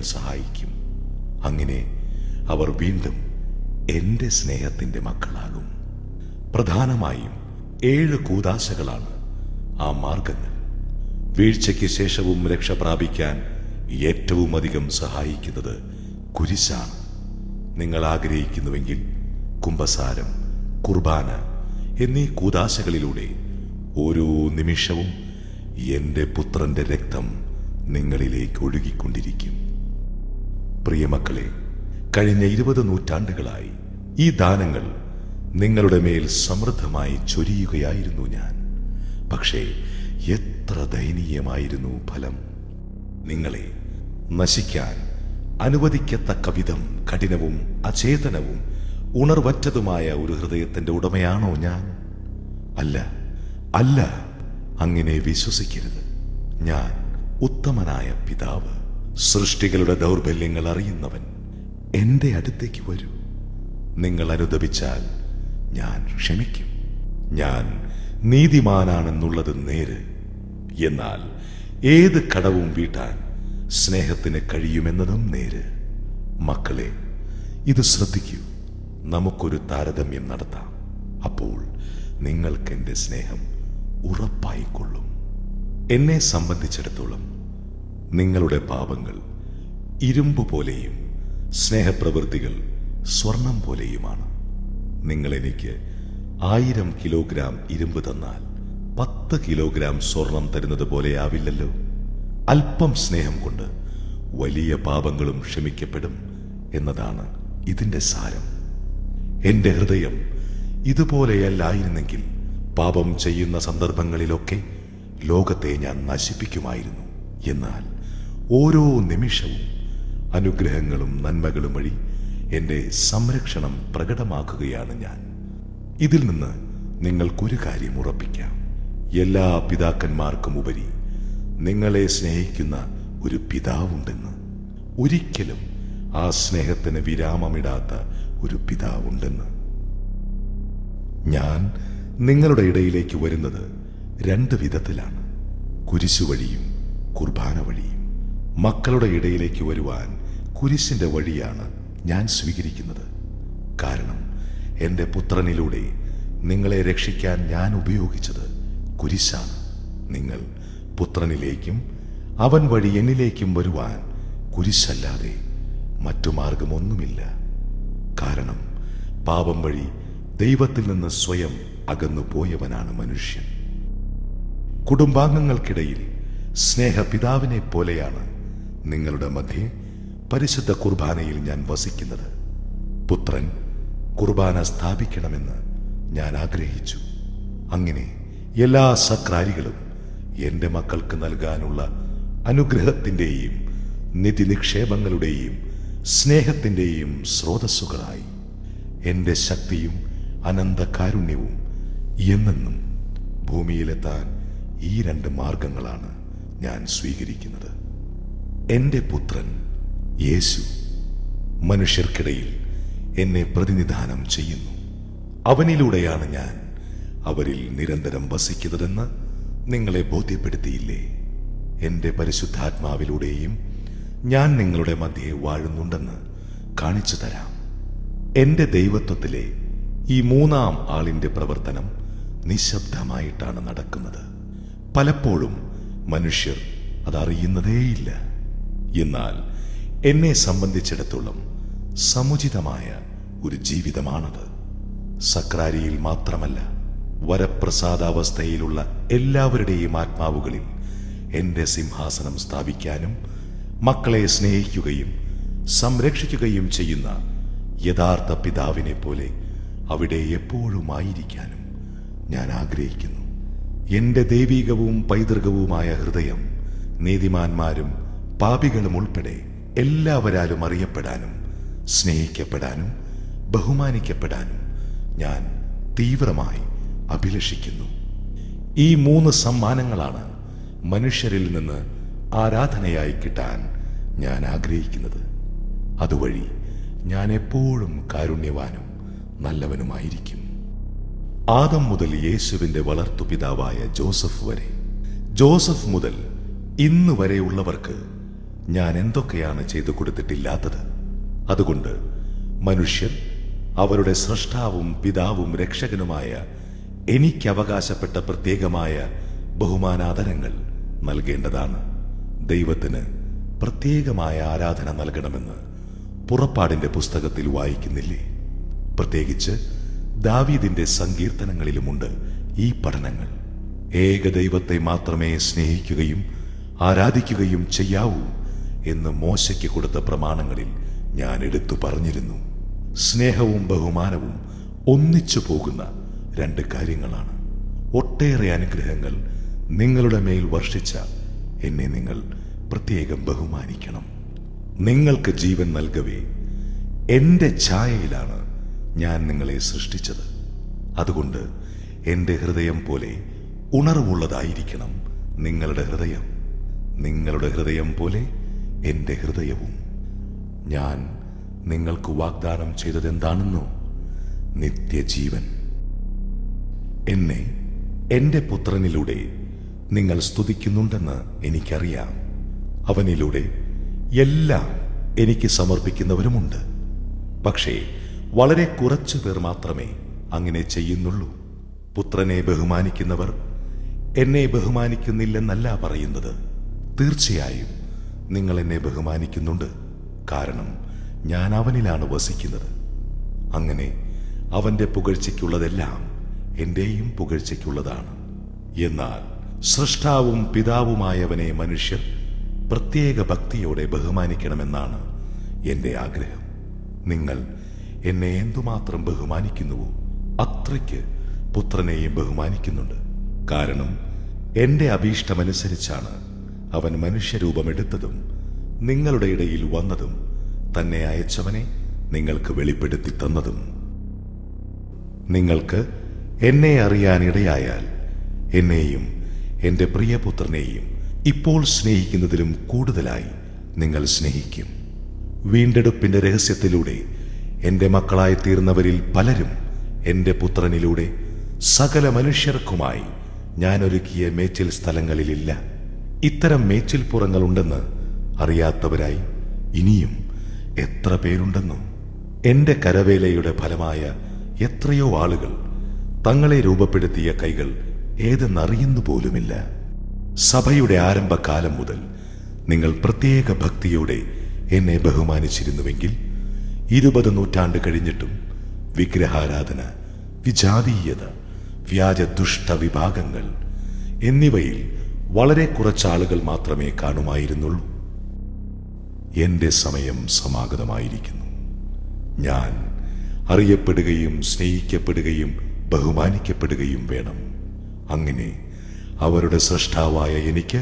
സഹായിക്കും. അങ്ങനെ അവർ വീണ്ടും എന്റെ സ്നേഹത്തിന്റെ മക്കളാകും. പ്രധാനമായും 7 കൂദാശകളാണ് ആ മാർഗങ്ങൾ. വീഴ്ചയ്ക്ക് ശേഷവും രക്ഷ പ്രാപിക്കാൻ ഏറ്റവും അധികം സഹായിക്കുന്നത് കുരിശാണ്. നിങ്ങൾ ആഗ്രഹിക്കുന്നുവെങ്കിൽ കുമ്പസാരം, കുർബാന എന്നീ കൂദാശകളിലൂടെ ഓരോ നിമിഷവും എന്റെ പുത്രന്റെ രക്തം നിങ്ങളിലേക്ക് ഒഴുകിക്കൊണ്ടിരിക്കും. പ്രിയമക്കളെ, കഴിഞ്ഞ 20 നൂറ്റാണ്ടുകളായി ഈ ദാനങ്ങൾ നിങ്ങളുടെ മേൽ സമൃദ്ധമായി ചൊരിയുകയായിരുന്നു ഞാൻ. പക്ഷേ എത്ര ദയനീയമായിരുന്നു ഫലം. നിങ്ങളെ നശിക്കാൻ അനുവദിക്കത്തക്ക വിധം കഠിനവും അചേതനവും ഉണർവറ്റതുമായ ഒരു ഹൃദയത്തിന്റെ ഉടമയാണോ ഞാൻ? അല്ല, അല്ല, അങ്ങനെ വിശ്വസിക്കരുത്. ഞാൻ ഉത്തമനായ പിതാവ്, സൃഷ്ടികളുടെ ദൗർബല്യങ്ങൾ അറിയുന്നവൻ. എന്റെ അടുത്തേക്ക് വരൂ. നിങ്ങൾ അനുദപിച്ചാൽ ഞാൻ ക്ഷമിക്കും. ഞാൻ നീതിമാനാണെന്നുള്ളത് നേര്. എന്നാൽ ഏത് കടവും വീട്ടാൻ സ്നേഹത്തിന് കഴിയുമെന്നതും നേര്. മക്കളെ, ഇത് ശ്രദ്ധിക്കൂ. നമുക്കൊരു താരതമ്യം നടത്താം. അപ്പോൾ നിങ്ങൾക്ക് എന്റെ സ്നേഹം ഉറപ്പായിക്കൊള്ളും. എന്നെ സംബന്ധിച്ചിടത്തോളം നിങ്ങളുടെ പാപങ്ങൾ ഇരുമ്പ് പോലെയും സ്നേഹപ്രവൃത്തികൾ സ്വർണം പോലെയുമാണ്. നിങ്ങൾ എനിക്ക് 1000 കിലോഗ്രാം ഇരുമ്പ് തന്നാൽ 10 കിലോഗ്രാം സ്വർണം തരുന്നത് പോലെയാവില്ലല്ലോ. അല്പം സ്നേഹം കൊണ്ട് വലിയ പാപങ്ങളും ക്ഷമിക്കപ്പെടും എന്നതാണ് ഇതിന്റെ സാരം. എന്റെ ഹൃദയം ഇതുപോലെയല്ലായിരുന്നെങ്കിൽ പാപം ചെയ്യുന്ന സന്ദർഭങ്ങളിലൊക്കെ ലോകത്തെ ഞാൻ നശിപ്പിക്കുമായിരുന്നു. എന്നാൽ ഓരോ നിമിഷവും അനുഗ്രഹങ്ങളും നന്മകളും വഴി എന്റെ സംരക്ഷണം പ്രകടമാക്കുകയാണ് ഞാൻ. ഇതിൽ നിന്ന് നിങ്ങൾക്കൊരു കാര്യം ഉറപ്പിക്കാം. എല്ലാ പിതാക്കന്മാർക്കും ഉപരി നിങ്ങളെ സ്നേഹിക്കുന്ന ഒരു പിതാവുണ്ടെന്ന്. ഒരിക്കലും ആ സ്നേഹത്തിന് വിരാമമിടാത്ത ഒരു പിതാവുണ്ടെന്ന്. ഞാൻ നിങ്ങളുടെ ഇടയിലേക്ക് വരുന്നത് 2 വിധത്തിലാണ്: കുരിശുവഴിയും കുർബാന വഴിയും. മക്കളുടെ ഇടയിലേക്ക് വരുവാൻ കുരിശിന്റെ വഴിയാണ് ഞാൻ സ്വീകരിക്കുന്നത്. കാരണം എന്റെ പുത്രനിലൂടെ നിങ്ങളെ രക്ഷിക്കാൻ ഞാൻ ഉപയോഗിച്ചത് കുരിശാണ്. നിങ്ങൾ പുത്രനിലേക്കും അവൻ വഴി എന്നിലേക്കും വരുവാൻ കുരിശല്ലാതെ മറ്റു മാർഗമൊന്നുമില്ല. കാരണം പാപം വഴി ദൈവത്തിൽ നിന്ന് സ്വയം അകന്നു പോയവനാണ് മനുഷ്യൻ. കുടുംബാംഗങ്ങൾക്കിടയിൽ സ്നേഹപിതാവിനെ പോലെയാണ് നിങ്ങളുടെ മധ്യേ പരിശുദ്ധ കുർബാനയിൽ ഞാൻ വസിക്കുന്നത്. പുത്രൻ കുർബാന സ്ഥാപിക്കണമെന്ന് ഞാൻ ആഗ്രഹിച്ചു. അങ്ങനെ എല്ലാ സക്രാരികളും എന്റെ മക്കൾക്ക് നൽകാനുള്ള അനുഗ്രഹത്തിന്റെയും നിധിനിക്ഷേപങ്ങളുടെയും സ്നേഹത്തിന്റെയും സ്രോതസ്സുകളായി. എന്റെ ശക്തിയും അനന്തകാരുണ്യവും എന്നെന്നും ഭൂമിയിലെത്താൻ ഈ 2 മാർഗങ്ങളാണ് ഞാൻ സ്വീകരിക്കുന്നത്. എന്റെ പുത്രൻ യേശു മനുഷ്യർക്കിടയിൽ എന്നെ പ്രതിനിധാനം ചെയ്യുന്നു. അവനിലൂടെയാണ് ഞാൻ അവരിൽ നിരന്തരം വസിക്കുന്നതെന്ന് നിങ്ങളെ ബോധ്യപ്പെടുത്തിയില്ലേ? എന്റെ പരിശുദ്ധാത്മാവിലൂടെയും ഞാൻ നിങ്ങളുടെ മധ്യേ വാഴുന്നുണ്ടെന്ന് കാണിച്ചു തരാം. എന്റെ ദൈവത്വത്തിലെ ഈ 3-ാം ആളിന്റെ പ്രവർത്തനം നിശബ്ദമായിട്ടാണ് നടക്കുന്നത്. പലപ്പോഴും മനുഷ്യർ അതറിയുന്നതേയില്ല. എന്നാൽ എന്നെ സംബന്ധിച്ചിടത്തോളം സമുചിതമായ ഒരു ജീവിതമാണത്. സക്രാരിയിൽ മാത്രമല്ല, വരപ്രസാദാവസ്ഥയിലുള്ള എല്ലാവരുടെയും ആത്മാവുകളിൽ എന്റെ സിംഹാസനം സ്ഥാപിക്കാനും മക്കളെ സ്നേഹിക്കുകയും സംരക്ഷിക്കുകയും ചെയ്യുന്ന യഥാർത്ഥ പിതാവിനെ പോലെ അവിടെ എപ്പോഴുമായിരിക്കാനും ഞാൻ ആഗ്രഹിക്കുന്നു. എന്റെ ദൈവികവും പൈതൃകവുമായ ഹൃദയം നീതിമാന്മാരും പാപികളും ഉൾപ്പെടെ എല്ലാവരാലും അറിയപ്പെടാനും സ്നേഹിക്കപ്പെടാനും ബഹുമാനിക്കപ്പെടാനും ഞാൻ തീവ്രമായി അഭിലഷിക്കുന്നു. ഈ 3 സമ്മാനങ്ങളാണ് മനുഷ്യരിൽ നിന്ന് ആരാധനയായി കിട്ടാൻ ഞാൻ ആഗ്രഹിക്കുന്നത്. അതുവഴി ഞാൻ എപ്പോഴും കാരുണ്യവാനും നല്ലവനുമായിരിക്കും. ആദം മുതൽ യേശുവിന്റെ വളർത്തുപിതാവായ ജോസഫ് വരെ, ജോസഫ് മുതൽ ഇന്ന് വരെയുള്ളവർക്ക് ഞാൻ എന്തൊക്കെയാണ് ചെയ്തു കൊടുത്തിട്ടില്ലാത്തത്? അതുകൊണ്ട് മനുഷ്യർ അവരുടെ സ്രഷ്ടാവും പിതാവും രക്ഷകനുമായ എനിക്ക് അവകാശപ്പെട്ട പ്രത്യേകമായ ബഹുമാനാദരങ്ങൾ നൽകേണ്ടതാണ്. ദൈവത്തിന് പ്രത്യേകമായ ആരാധന നൽകണമെന്ന് പുറപ്പാടിന്റെ പുസ്തകത്തിൽ വായിക്കുന്നില്ലേ? പ്രത്യേകിച്ച് ദാവീദിന്റെ സങ്കീർത്തനങ്ങളിലുമുണ്ട് ഈ പഠനങ്ങൾ. ഏകദൈവത്തെ മാത്രമേ സ്നേഹിക്കുകയും ആരാധിക്കുകയും ചെയ്യാവൂ എന്ന് മോശയ്ക്ക് കൊടുത്ത പ്രമാണങ്ങളിൽ ഞാൻ എടുത്തു പറഞ്ഞിരുന്നു. സ്നേഹവും ബഹുമാനവും ഒന്നിച്ചു പോകുന്ന രണ്ട് കാര്യങ്ങളാണ്. ഒട്ടേറെ അനുഗ്രഹങ്ങൾ നിങ്ങളുടെ മേൽ വർഷിച്ച എന്നെ നിങ്ങൾ പ്രത്യേകം ബഹുമാനിക്കണം. നിങ്ങൾക്ക് ജീവൻ നൽകവേ എന്റെ ഛായയിലാണ് ഞാൻ നിങ്ങളെ സൃഷ്ടിച്ചത്. അതുകൊണ്ട് എന്റെ ഹൃദയം പോലെ ഉണർവുള്ളതായിരിക്കണം നിങ്ങളുടെ ഹൃദയം. നിങ്ങളുടെ ഹൃദയം പോലെ എന്റെ ഹൃദയവും. ഞാൻ നിങ്ങൾക്ക് വാഗ്ദാനം ചെയ്തതെന്താണെന്നോ? നിത്യജീവൻ. എന്നെ എന്റെ പുത്രനിലൂടെ നിങ്ങൾ സ്തുതിക്കുന്നുണ്ടെന്ന് എനിക്കറിയാം. അവനിലൂടെ എല്ലാം എനിക്ക് സമർപ്പിക്കുന്നവരുമുണ്ട്. പക്ഷേ വളരെ കുറച്ചു പേർ മാത്രമേ അങ്ങനെ ചെയ്യുന്നുള്ളൂ. പുത്രനെ ബഹുമാനിക്കുന്നവർ എന്നെ ബഹുമാനിക്കുന്നില്ലെന്നല്ല പറയുന്നത്. തീർച്ചയായും നിങ്ങൾ എന്നെ ബഹുമാനിക്കുന്നുണ്ട്. കാരണം ഞാൻ അവനിലാണ് വസിക്കുന്നത്. അങ്ങനെ അവന്റെ പുകഴ്ചയ്ക്കുള്ളതെല്ലാം എന്റെയും പുകഴ്ചയ്ക്കുള്ളതാണ്. എന്നാൽ സൃഷ്ടാവും പിതാവുമായവനെ മനുഷ്യർ പ്രത്യേക ഭക്തിയോടെ ബഹുമാനിക്കണമെന്നാണ് എന്റെ ആഗ്രഹം. നിങ്ങൾ എന്നെ എന്തുമാത്രം ബഹുമാനിക്കുന്നുവോ അത്രയ്ക്ക് പുത്രനെയും ബഹുമാനിക്കുന്നുണ്ട്. കാരണം എന്റെ അഭീഷ്ടമനുസരിച്ചാണ് അവൻ മനുഷ്യരൂപമെടുത്തതും നിങ്ങളുടെ ഇടയിൽ വന്നതും തന്നെ അയച്ചവനെ നിങ്ങൾക്ക് വെളിപ്പെടുത്തി തന്നതും. നിങ്ങൾക്ക് എന്നെ അറിയാനിടയായാൽ എന്നെയും എന്റെ പ്രിയപുത്രനെയും ഇപ്പോൾ സ്നേഹിക്കുന്നതിലും കൂടുതലായി നിങ്ങൾ സ്നേഹിക്കും. വീണ്ടെടുപ്പിന്റെ രഹസ്യത്തിലൂടെ എന്റെ മക്കളായി തീർന്നവരിൽ പലരും എന്റെ പുത്രനിലൂടെ സകല മനുഷ്യർക്കുമായി ഞാൻ ഒരുക്കിയ മേച്ചിൽ സ്ഥലങ്ങളിലില്ല. ഇത്തരം മേച്ചിൽപ്പുറങ്ങളുണ്ടെന്ന് അറിയാത്തവരായി ഇനിയും എത്ര പേരുണ്ടെന്നോ? എന്റെ കരവേലയുടെ ഫലമായ എത്രയോ ആളുകൾ തങ്ങളെ രൂപപ്പെടുത്തിയ കൈകൾ ഏതെന്നറിയുന്നു പോലുമില്ല. സഭയുടെ ആരംഭകാലം മുതൽ നിങ്ങൾ പ്രത്യേക ഭക്തിയോടെ എന്നെ ബഹുമാനിച്ചിരുന്നുവെങ്കിൽ 20 നൂറ്റാണ്ട് കഴിഞ്ഞിട്ടും വിഗ്രഹാരാധന, വിജാതീയത, വ്യാജ ദുഷ്ട വിഭാഗങ്ങൾ എന്നിവയിൽ വളരെ കുറച്ചാളുകൾ മാത്രമേ കാണുമായിരുന്നുള്ളൂ. എന്റെ സമയം സമാഗതമായിരിക്കുന്നു. ഞാൻ അറിയപ്പെടുകയും സ്നേഹിക്കപ്പെടുകയും ബഹുമാനിക്കപ്പെടുകയും വേണം. അങ്ങനെ അവരുടെ സൃഷ്ടാവായ എനിക്ക്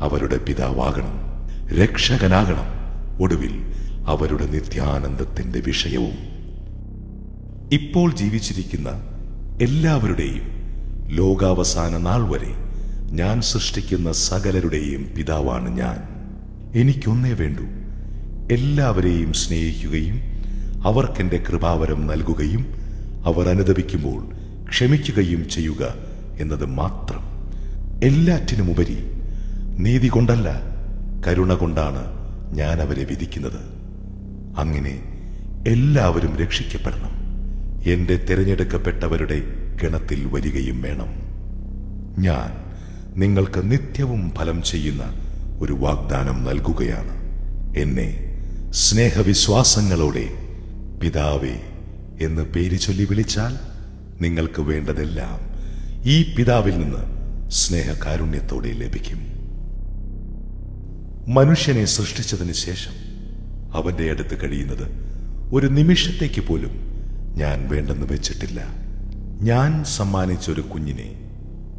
അവരുടെ പിതാവാകണം, രക്ഷകനാകണം, ഒടുവിൽ അവരുടെ നിത്യാനന്ദത്തിന്റെ വിഷയവും. ഇപ്പോൾ ജീവിച്ചിരിക്കുന്ന എല്ലാവരുടെയും ലോകാവസാന നാൾ വരെ ഞാൻ സൃഷ്ടിക്കുന്ന സകലരുടെയും പിതാവാണ് ഞാൻ. എനിക്കൊന്നേ വേണ്ടൂ, എല്ലാവരെയും സ്നേഹിക്കുകയും അവർക്കെന്റെ കൃപാവരം നൽകുകയും അവർ അനുദപിക്കുമ്പോൾ ക്ഷമിക്കുകയും ചെയ്യുക എന്നത് മാത്രം. എല്ലാറ്റിനുമുപരി നീതി കൊണ്ടല്ല, കരുണ കൊണ്ടാണ് ഞാൻ അവരെ വിധിക്കുന്നത്. അങ്ങനെ എല്ലാവരും രക്ഷിക്കപ്പെടണം, എന്റെ തിരഞ്ഞെടുക്കപ്പെട്ടവരുടെ ഗണത്തിൽ വരികയും വേണം. ഞാൻ നിങ്ങൾക്ക് നിത്യവും ഫലം ചെയ്യുന്ന ഒരു വാഗ്ദാനം നൽകുകയാണ്. എന്നെ സ്നേഹവിശ്വാസങ്ങളോടെ പിതാവേ എന്ന് പേര് ചൊല്ലി വിളിച്ചാൽ നിങ്ങൾക്ക് വേണ്ടതെല്ലാം ഈ പിതാവിൽ നിന്ന് സ്നേഹകാരുണ്യത്തോടെ ലഭിക്കും. മനുഷ്യനെ സൃഷ്ടിച്ചതിന് ശേഷം അവന്റെ അടുത്ത് കഴിയുന്നത് ഒരു നിമിഷത്തേക്ക് പോലും ഞാൻ വേണ്ടെന്ന് വെച്ചിട്ടില്ല. ഞാൻ സമ്മാനിച്ച ഒരു കുഞ്ഞിനെ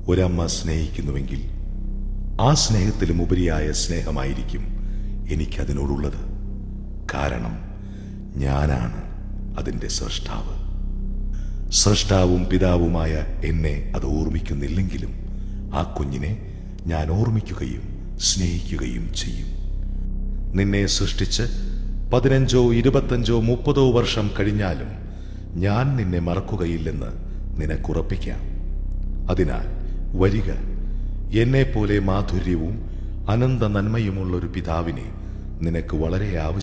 ഒരമ്മ സ്നേഹിക്കുന്നുവെങ്കിൽ ആ സ്നേഹത്തിലും ഉപരിയായ സ്നേഹമായിരിക്കും എനിക്കതിനോടുള്ളത്. കാരണം ഞാനാണ് അതിന്റെ സൃഷ്ടാവ്. സൃഷ്ടാവും പിതാവുമായ എന്നെ അത് ഓർമ്മിക്കുന്നില്ലെങ്കിലും ആ കുഞ്ഞിനെ ഞാൻ ഓർമ്മിക്കുകയും സ്നേഹിക്കുകയും ചെയ്യും. നിന്നെ സൃഷ്ടിച്ച് 15, 25, 30 വർഷം കഴിഞ്ഞാലും ഞാൻ നിന്നെ മറക്കുകയില്ലെന്ന് നിനക്കുറപ്പിക്കാം. അതിനാൽ വരിക, എന്നെപ്പോലെ മാധുര്യവും അനന്ത നന്മയുമുള്ളൊരു പിതാവിനെ നിനക്ക് വളരെ ആവശ്യം